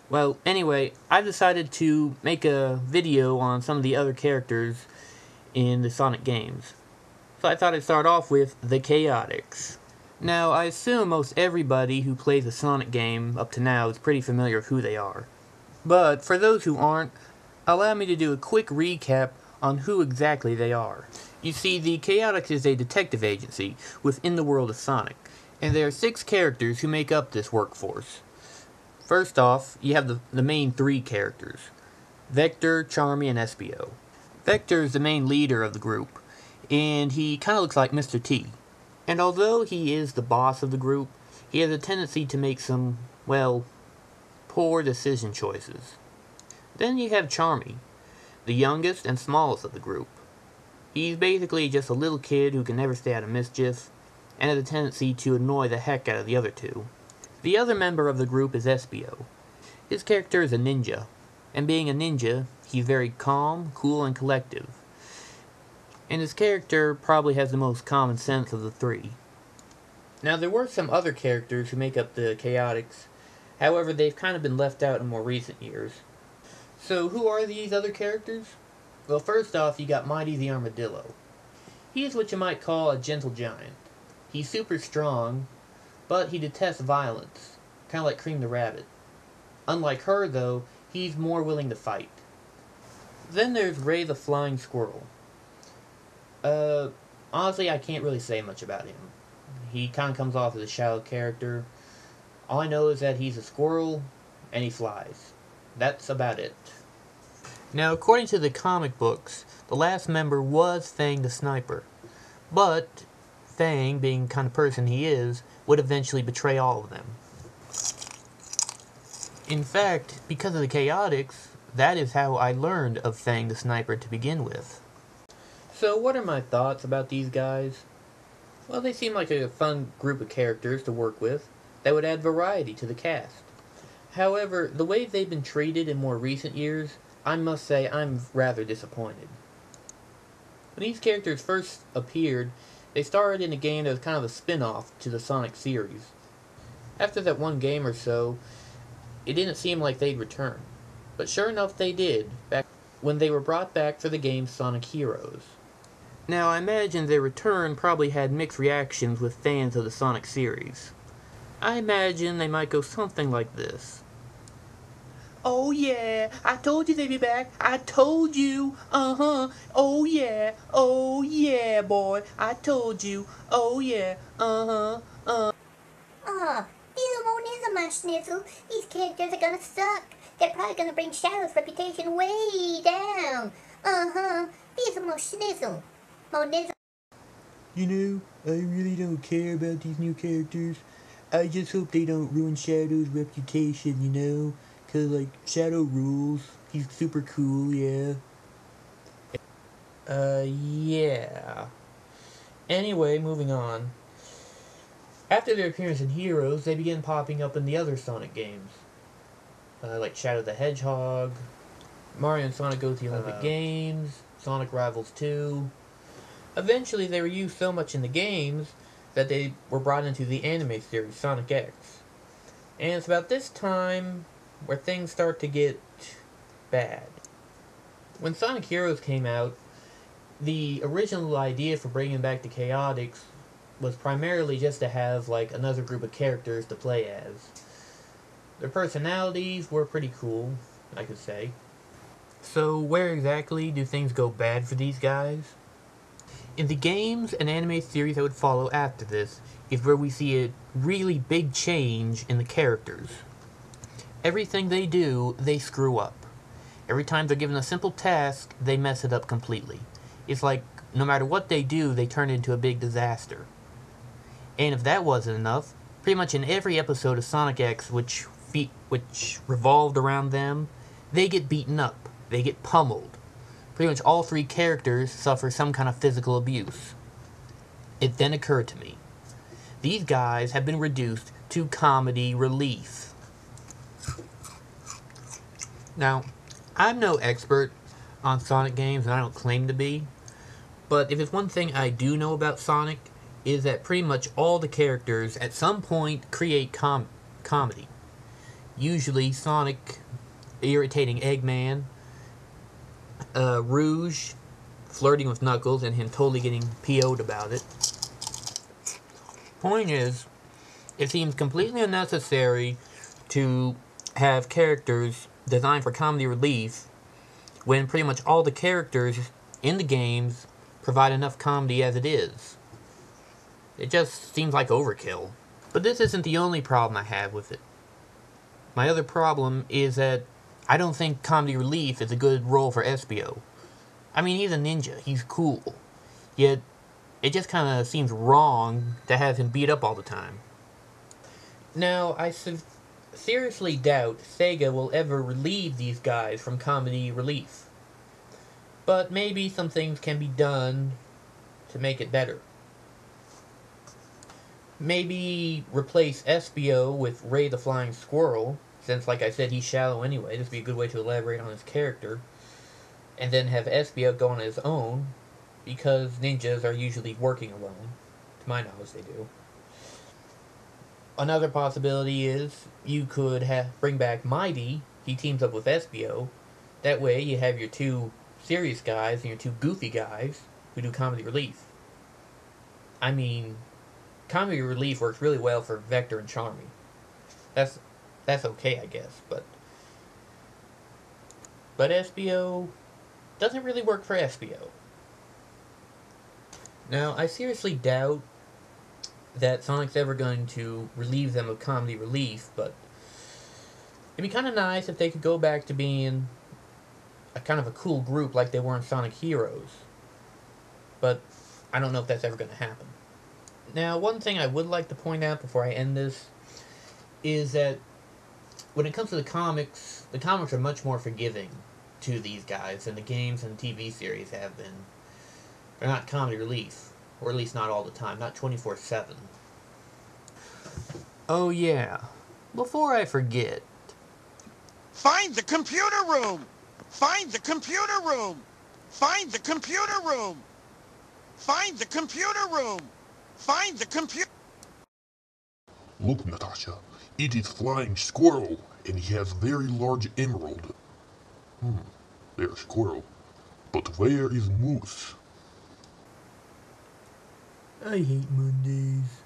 Well, anyway, I decided to make a video on some of the other characters in the Sonic games. So I thought I'd start off with the Chaotix. Now, I assume most everybody who plays a Sonic game up to now is pretty familiar with who they are. But for those who aren't, allow me to do a quick recap on who exactly they are. You see, the Chaotix is a detective agency within the world of Sonic, and there are 6 characters who make up this workforce. First off, you have the main 3 characters, Vector, Charmy, and Espio. Vector is the main leader of the group, and he kind of looks like Mr. T. And although he is the boss of the group, he has a tendency to make some, well, poor decision choices. Then you have Charmy, the youngest and smallest of the group. He's basically just a little kid who can never stay out of mischief, and has a tendency to annoy the heck out of the other 2. The other member of the group is Espio. His character is a ninja, and being a ninja, he's very calm, cool, and collective. And his character probably has the most common sense of the 3. Now, there were some other characters who make up the Chaotix, however they've kind of been left out in more recent years. So who are these other characters? Well, first off, you got Mighty the Armadillo. He is what you might call a gentle giant. He's super strong, but he detests violence, kind of like Cream the Rabbit. Unlike her, though, he's more willing to fight. Then there's Ray the Flying Squirrel. Honestly, I can't really say much about him. He kind of comes off as a shallow character. All I know is that he's a squirrel, and he flies. That's about it. Now, according to the comic books, the last member was Fang the Sniper. But Fang, being the kind of person he is, would eventually betray all of them. In fact, because of the Chaotix, that is how I learned of Fang the Sniper to begin with. So what are my thoughts about these guys? Well, they seem like a fun group of characters to work with that would add variety to the cast. However, the way they've been treated in more recent years, I must say I'm rather disappointed. When these characters first appeared, they starred in a game that was kind of a spin-off to the Sonic series. After that one game or so, it didn't seem like they'd return. But sure enough they did, back when they were brought back for the game Sonic Heroes. Now, I imagine their return probably had mixed reactions with fans of the Sonic series. I imagine they might go something like this. Oh yeah, I told you they'd be back. I told you. Oh yeah, boy. I told you. Oh yeah, These my schnitzel. These characters are gonna suck. They're probably gonna bring Shadow's reputation way down. These my schnitzel. You know, I really don't care about these new characters. I just hope they don't ruin Shadow's reputation, you know? 'Cause, like, Shadow rules. He's super cool, yeah. Yeah. Anyway, moving on. After their appearance in Heroes, they began popping up in the other Sonic games. Like Shadow the Hedgehog, Mario and Sonic Go to the Olympic Games, Sonic Rivals 2. Eventually, they were used so much in the games that they were brought into the anime series, Sonic X. And it's about this time where things start to get bad. When Sonic Heroes came out, the original idea for bringing back the Chaotix was primarily just to have, like, another group of characters to play as. Their personalities were pretty cool, I could say. So where exactly do things go bad for these guys? In the games and anime series that would follow after this is where we see a really big change in the characters. Everything they do, they screw up. Every time they're given a simple task, they mess it up completely. It's like, no matter what they do, they turn into a big disaster. And if that wasn't enough, pretty much in every episode of Sonic X which revolved around them, they get beaten up. They get pummeled. Pretty much all 3 characters suffer some kind of physical abuse. It then occurred to me, these guys have been reduced to comedy relief. Now, I'm no expert on Sonic games, and I don't claim to be, but if it's one thing I do know about Sonic, is that pretty much all the characters at some point create comedy. usually Sonic irritating Eggman, Rouge flirting with Knuckles and him totally getting PO'd about it. Point is, it seems completely unnecessary to have characters designed for comedy relief when pretty much all the characters in the games provide enough comedy as it is. It just seems like overkill. But this isn't the only problem I have with it. My other problem is that I don't think comedy relief is a good role for Espio. I mean, he's a ninja, he's cool. Yet, it just kind of seems wrong to have him beat up all the time. Now, I seriously doubt Sega will ever relieve these guys from comedy relief. But maybe some things can be done to make it better. Maybe replace Espio with Ray the Flying Squirrel, since like I said he's shallow anyway. This would be a good way to elaborate on his character. And then have Espio go on his own, because ninjas are usually working alone. To my knowledge they do. Another possibility is you could bring back Mighty. He teams up with Espio. That way you have your two serious guys and your two goofy guys who do comedy relief. I mean, comedy relief works really well for Vector and Charmy. That's okay, I guess, but Espio doesn't really work for Espio. Now, I seriously doubt that Sonic's ever going to relieve them of comedy relief, but it'd be kind of nice if they could go back to being a kind of a cool group like they were in Sonic Heroes. But I don't know if that's ever going to happen. Now, one thing I would like to point out before I end this is that when it comes to the comics are much more forgiving to these guys than the games and TV series have been. They're not comedy relief, or at least not all the time, not 24/7. Oh yeah, before I forget. Find the computer room! Find the computer room! Find the computer room! Find the computer room! Find the computer... Look, Natasha, it is Flying Squirrel, and he has very large emerald. There's Squirrel. But where is Moose? I hate Mondays.